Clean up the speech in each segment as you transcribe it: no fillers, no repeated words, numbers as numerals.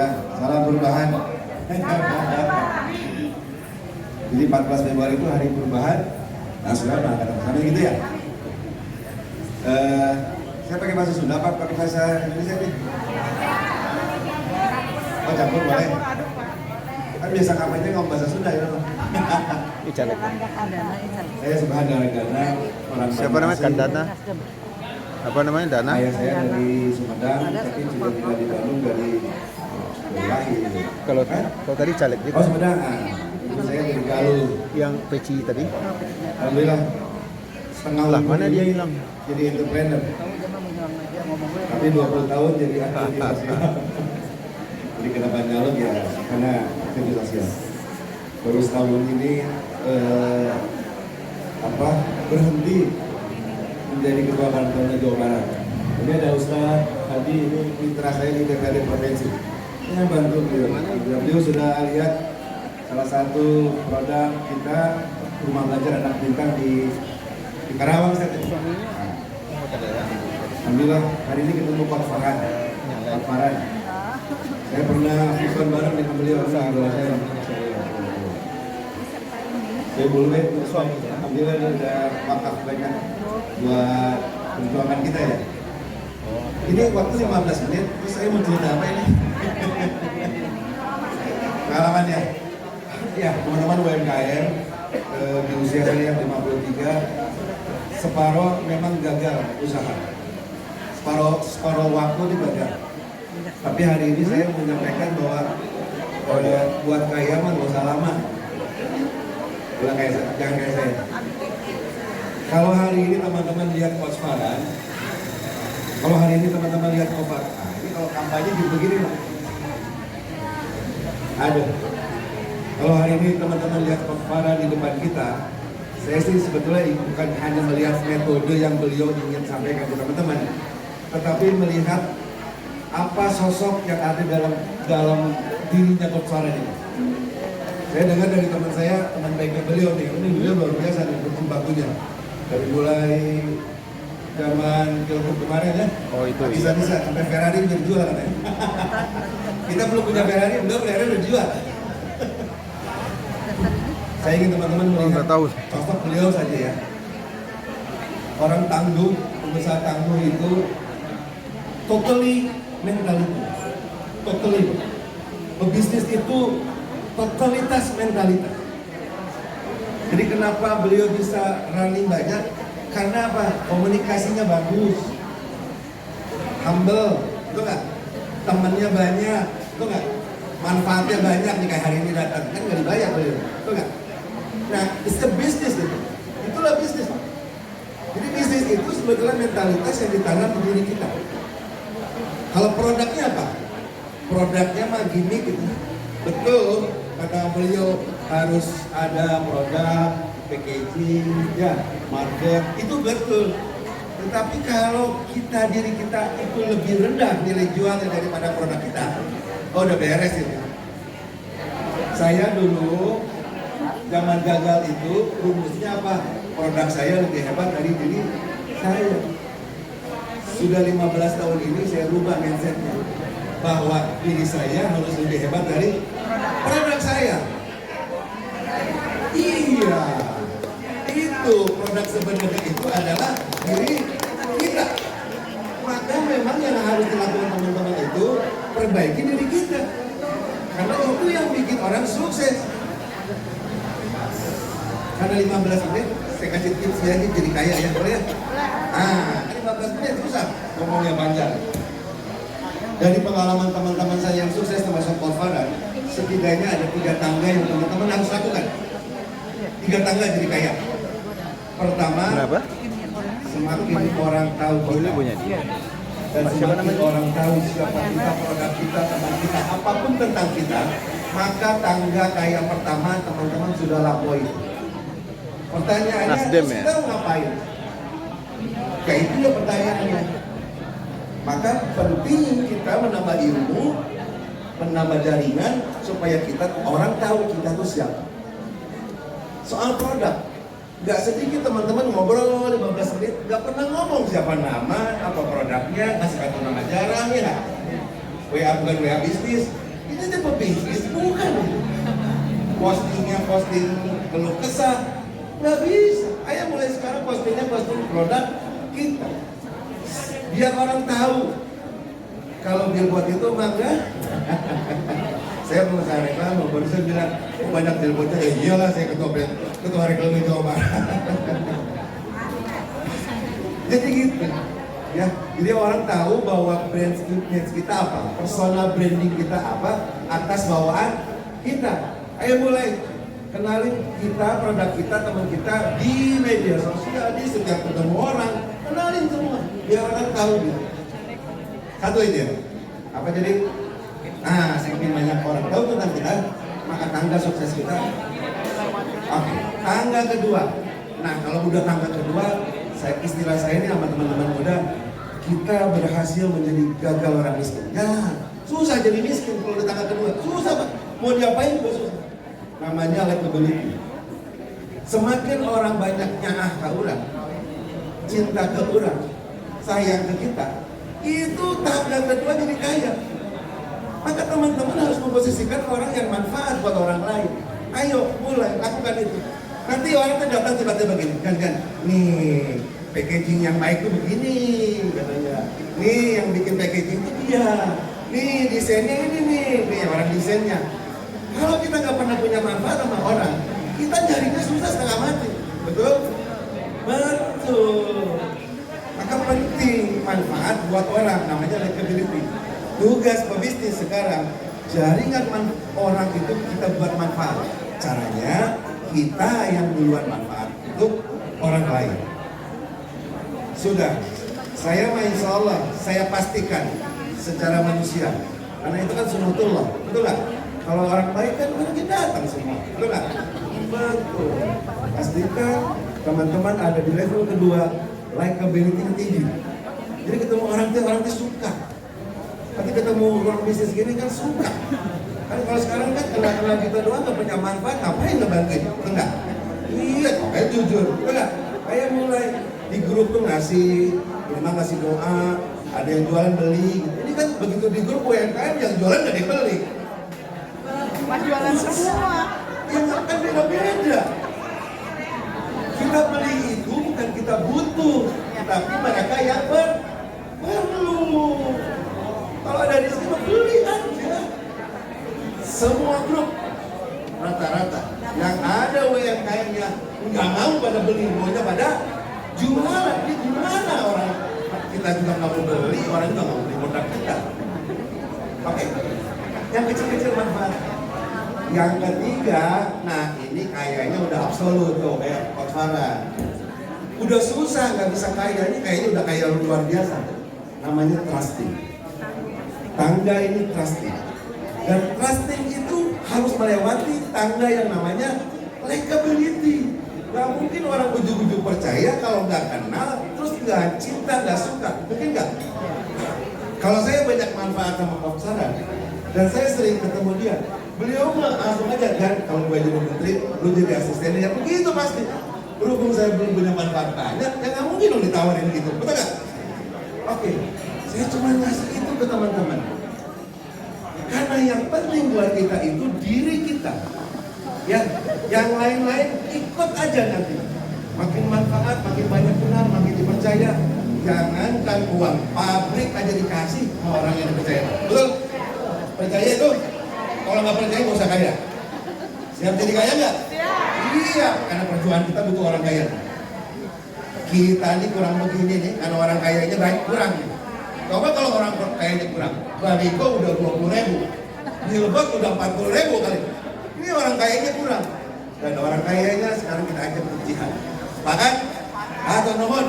Alhamdulillah, salam perubahan. Jadi 14 Februari itu hari perubahan nasional angkatan pertama gitu ya. Saya pakai bahasa Sunda apa pakai bahasa Indonesia nih? Oh campur boleh. Kan biasa kampanye ngomong bahasa Sunda ya. Icalek. Saya Subhanallah Gana orang. Siapa namanya Kandana? Apa namanya Dana? Ayah saya dari Sumedang, tapi juga tinggal di Bandung dari lahir. Kalau tadi caleg gitu. Oh Sumedang, ibu saya dari Galuh. Yang peci tadi? Alhamdulillah setengah Lah umur mana dia hilang? jadi entrepreneur. Tapi 20 tahun jadi aktivis sosial. Jadi kenapa dialog ya karena aktivis sosial. Baru setahun ini berhenti menjadi ketua kantornya Jawa Barat. Ini ada Ustaz Hadi, ini mitra saya di DPRD Provinsi. Ini bantu beliau. Beliau sudah lihat salah satu produk kita rumah belajar anak bintang di Karawang saya. Alhamdulillah hari ini ketemu Pak Farhan. Pak Farhan. Saya pernah event bareng dengan beliau. Saya boleh suami. Alhamdulillah dia udah wakaf banyak buat perjuangan kita ya. Ini waktu 15 menit, terus saya mau cerita apa ini? Pengalaman ya. Ya, teman-teman UMKM di usia saya yang 53, separuh memang gagal usaha. Separuh waktu itu gagal. Tapi hari ini saya menyampaikan bahwa buat kaya mah gak usah lama. Jangan kayak saya. Kalau hari ini teman-teman lihat Coach Farhan, kalau hari ini teman-teman lihat Coach ini kalau kampanye gitu begini lah. Ada. Kalau hari ini teman-teman lihat Coach Farhan di depan kita, saya sih sebetulnya bukan hanya melihat metode yang beliau ingin sampaikan ke teman-teman, tetapi melihat apa sosok yang ada dalam dirinya Coach Farhan ini. Saya dengar dari teman saya, teman baiknya beliau nih, ini beliau luar biasa nih berjibakunya. Dari mulai zaman Pilgub kemarin ya, Oh itu bisa sampai Ferrari udah dijual katanya. Kita belum punya Ferrari, beliau Ferrari udah dijual. Saya ingin teman-teman melihat sosok beliau saja ya. Orang tangguh, pengusaha tangguh itu totally mentality. Totally. Pebisnis itu totalitas mentalitas. Jadi kenapa beliau bisa running banyak? Karena apa? Komunikasinya bagus, humble, betul nggak? Temannya banyak, betul nggak? Manfaatnya banyak nih kayak hari ini datang, kan nggak dibayar beliau, betul nggak? Nah, it's a business itu, itulah bisnis. Jadi bisnis itu sebetulnya mentalitas yang ditanam di diri kita. Kalau produknya apa? Produknya mah gimmick gitu. Betul, kata beliau harus ada produk, packaging, ya, market, itu betul. Tetapi kalau diri kita itu lebih rendah nilai jualnya daripada produk kita, oh udah beres itu. Saya dulu zaman gagal itu rumusnya apa? Produk saya lebih hebat dari diri saya. Sudah 15 tahun ini saya rubah mindsetnya bahwa diri saya harus lebih hebat dari produk saya. Iya, itu produk sebenarnya itu adalah diri kita. Maka memang yang harus dilakukan teman-teman itu perbaiki diri kita. Karena itu yang bikin orang sukses. Karena 15 menit saya kasih tips ya jadi kaya ya, boleh ya? Ah, 15 menit susah ngomongnya panjang. Dari pengalaman teman-teman saya yang sukses termasuk Coach Farhan, setidaknya ada 3 tangga yang teman-teman harus lakukan. 3 tangga jadi kaya. Pertama, kenapa? Semakin orang tahu kita, dan semakin orang tahu siapa kita, produk kita, teman kita, apapun tentang kita, maka tangga kaya pertama teman-teman sudah lampaui. Pertanyaannya, kita ngapain? Ya itu ya pertanyaannya. Maka penting kita menambah ilmu, menambah jaringan supaya orang tahu kita tuh siapa. Soal produk, nggak sedikit teman-teman ngobrol 15 menit, nggak pernah ngomong siapa nama, apa produknya, ngasih kartu nama jarang ya. WA bukan WA bisnis, Ini tipe bisnis bukan. Postingnya posting keluh kesah, nggak bisa. Ayo mulai sekarang postingnya posting produk kita, biar orang tahu kalau billboard itu mangga. Saya pengusaha reklame, baru saya bilang, oh banyak billboardnya, ya iyalah saya ketua reklame Jawa Barat. Jadi gitu, ya. Jadi orang tahu bahwa brand image kita apa, personal branding kita apa, atas bawaan kita. Ayo mulai kenalin kita, produk kita, teman kita di media sosial, di setiap ketemu orang, kenalin semua, biar orang tahu gitu. Satu ide, apa jadi? Nah, saking banyak orang tahu tentang kita, maka tangga sukses kita. Oke, tangga kedua. Nah, kalau udah tangga kedua, istilah saya ini sama teman-teman muda, kita berhasil menjadi gagal orang miskin. Ya, susah jadi miskin kalau di tangga kedua. Susah, Pak. Mau diapain juga susah. Namanya likability. Semakin orang banyak nyah ke orang, cinta ke orang, sayang ke kita, itu tangga kedua jadi kaya. Maka teman-teman harus memposisikan orang yang manfaat buat orang lain. Ayo mulai lakukan itu. Nanti orang tuh datang tiba-tiba begini, kan, nih packaging yang baik tuh begini katanya. Nih yang bikin packaging itu dia. Nih desainnya ini nih orang desainnya. Kalau kita nggak pernah punya manfaat sama orang, kita nyarinya susah setengah mati. Betul? Betul. Maka penting manfaat buat orang, namanya likability. Tugas pebisnis sekarang, jaringan orang itu kita buat manfaat. Caranya kita yang duluan manfaat untuk orang lain. Sudah, saya insya Allah, saya pastikan secara manusia, karena itu kan sunatullah, betul nggak? Kalau orang baik kan mungkin datang semua, betul nggak? Betul. Pastikan teman-teman ada di level kedua, likability tinggi. Jadi ketemu orang tuh suka. Tapi ketemu orang bisnis gini kan suka. Kan kalau sekarang kan kenal kita doang nggak punya manfaat, ngapain ngebantuin? Enggak. Iya, kayak jujur, enggak. Kayak mulai di grup tuh ngasih, memang ngasih doa, ada yang jualan beli. Ini kan begitu di grup UMKM yang jualan nggak dibeli. Mas jualan semua. Yang kan beda-beda. Kita beli itu bukan kita butuh, tapi mereka yang perlu. Kalau ada di sini beli aja. Semua grup rata-rata yang ada UMKM-nya nggak mau pada beli, maunya pada jualan. Ini gimana orang kita juga nggak mau beli, orang juga nggak mau beli produk kita. Oke, yang kecil-kecil manfaat. Yang ketiga, nah ini kayaknya udah absolut tuh kayak Coach Farah. Udah susah nggak bisa kaya, ini kayaknya udah kaya luar biasa. Namanya trusting. Tangga ini trusting. Dan trusting itu harus melewati tangga yang namanya likability. Gak mungkin orang ujuk-ujuk percaya kalau nggak kenal, terus nggak cinta, nggak suka. Mungkin nggak? Kalau saya banyak manfaat sama Coach Farah, dan saya sering ketemu dia, beliau mah langsung aja kan, kalau gue jadi menteri, lu jadi asistennya, begitu pasti. Berhubung saya belum punya manfaat banyak, ya nggak mungkin dong ditawarin gitu, betul nggak? Oke, saya cuma ngasih itu ke teman-teman. Karena yang penting buat kita itu diri kita. Ya, yang lain-lain ikut aja nanti. Makin manfaat, makin banyak kenal, makin dipercaya. Jangankan uang pabrik aja dikasih sama orang yang dipercaya. Betul? Percaya itu? Kalau nggak percaya nggak usah kaya. Siap jadi kaya nggak? Iya, karena perjuangan kita butuh orang kaya. Kita ini kurang begini nih, karena orang kayanya baik kurang. Coba kalau orang kayanya kurang, baligo udah 20.000, billboard udah 40.000 kali. Ini orang kayanya kurang. Dan orang kayanya sekarang kita ajak untuk jihad. Sepakat? Atau nuhun?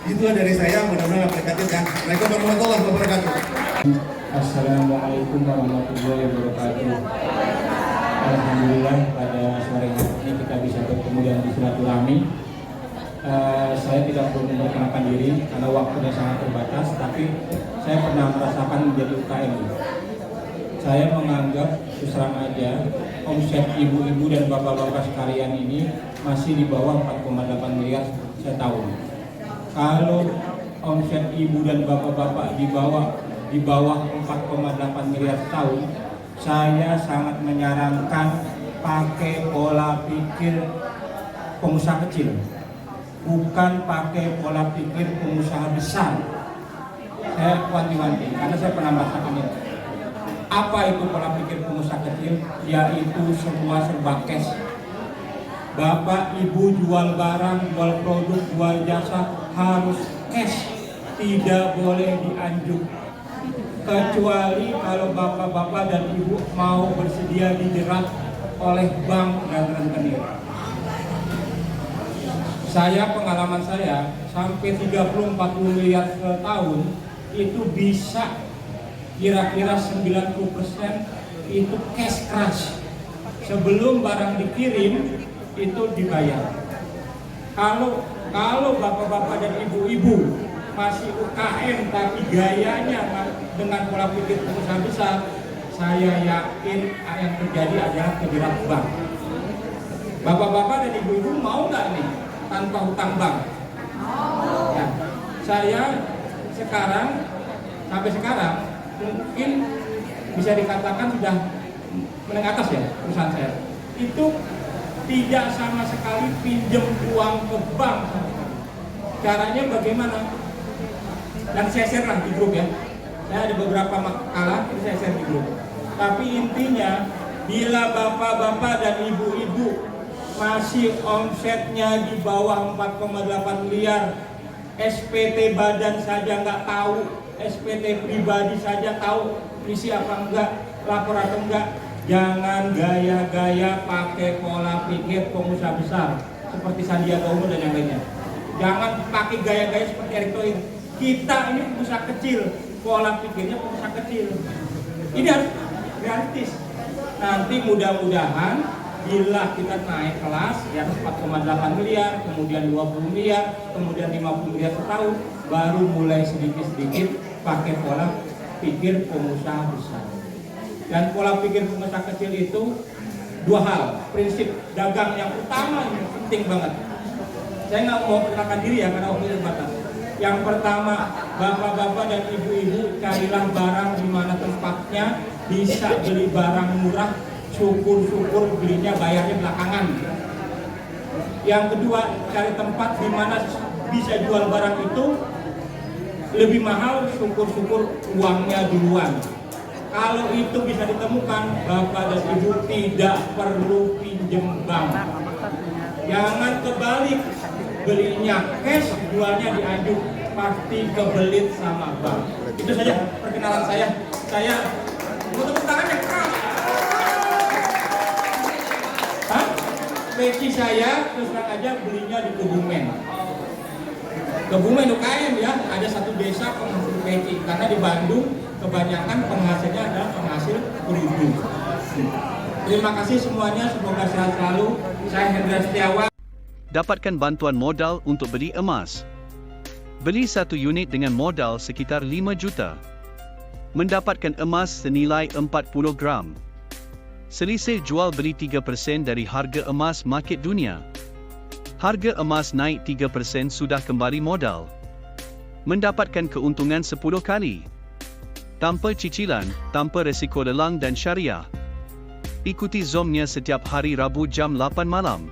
Itu dari saya, mudah-mudahan aplikatif ya. Assalamualaikum warahmatullahi wabarakatuh. Assalamualaikum warahmatullahi wabarakatuh. Alhamdulillah pada sore hari ini kita bisa bertemu dan bersilaturahmi. Saya tidak perlu memperkenalkan diri karena waktunya sangat terbatas, tapi saya pernah merasakan menjadi UKM. Saya menganggap terus terang aja omset ibu-ibu dan bapak-bapak sekalian ini masih di bawah 4,8 miliar setahun. Kalau omset ibu dan bapak-bapak di bawah 4,8 miliar setahun, saya sangat menyarankan pakai pola pikir pengusaha kecil, bukan pakai pola pikir pengusaha besar. Saya wanti-wanti karena saya pernah merasakan itu. Apa itu pola pikir pengusaha kecil? Yaitu semua serba cash. Bapak Ibu jual barang, jual produk, jual jasa harus cash, tidak boleh dianjuk. Kecuali kalau bapak-bapak dan ibu mau bersedia dijerat oleh bank dan rentenir. Pengalaman saya sampai 30-40 miliar setahun itu bisa kira-kira 90% itu cash crush. Sebelum barang dikirim itu dibayar. Kalau bapak-bapak dan ibu-ibu masih UKM tapi gayanya dengan pola pikir pengusaha besar, saya yakin yang terjadi adalah kejerat bank. Bapak-bapak dan ibu-ibu mau nggak nih tanpa hutang bank? Ya, saya sampai sekarang mungkin bisa dikatakan sudah menengah atas ya perusahaan saya. Itu tidak sama sekali pinjam uang ke bank. Caranya bagaimana? Dan saya share lah di grup ya. Saya ada beberapa makalah, ini saya share di grup. Tapi intinya, bila bapak-bapak dan ibu-ibu masih omsetnya di bawah 4,8 miliar, SPT badan saja nggak tahu, SPT pribadi saja tahu isi apa enggak, lapor atau enggak, jangan gaya-gaya pakai pola pikir pengusaha besar seperti Sandiaga Uno dan yang lainnya. Jangan pakai gaya-gaya seperti Erick Thohir. Kita ini pengusaha kecil, pola pikirnya pengusaha kecil. Ini harus realistis. Nanti mudah-mudahan bila kita naik kelas di atas 4,8 miliar, kemudian 20 miliar, kemudian 50 miliar setahun, baru mulai sedikit-sedikit pakai pola pikir pengusaha besar. Dan pola pikir pengusaha kecil itu dua hal, prinsip dagang yang utama ini penting banget. Saya nggak mau perkenalkan diri ya karena waktu terbatas. Yang pertama, bapak-bapak dan ibu-ibu carilah barang di mana tempatnya bisa beli barang murah, syukur-syukur belinya bayarnya belakangan. Yang kedua, cari tempat di mana bisa jual barang itu lebih mahal, syukur-syukur uangnya duluan. Kalau itu bisa ditemukan, bapak dan ibu tidak perlu pinjem bank. Jangan kebalik, belinya cash, jualnya dianjuk, pasti kebelit sama bank. Itu saja perkenalan saya. Saya mau tepuk tangannya. Peci saya terus terang aja belinya di Kebumen. Kebumen UKM ya, ada satu desa penghasil peci. Karena di Bandung kebanyakan penghasilnya adalah penghasil kerudung. Terima kasih semuanya, semoga sehat selalu. Saya Hendra Setiawan. Dapatkan bantuan modal untuk beli emas. Beli satu unit dengan modal sekitar 5 juta. Mendapatkan emas senilai 40 gram. Selisih jual beli 3% dari harga emas market dunia. Harga emas naik 3% sudah kembali modal. Mendapatkan keuntungan 10 kali. Tanpa cicilan, tanpa resiko lelang dan syariah. Ikuti Zoom-nya setiap hari Rabu jam 8 malam.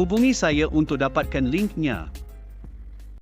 Hubungi saya untuk dapatkan linknya.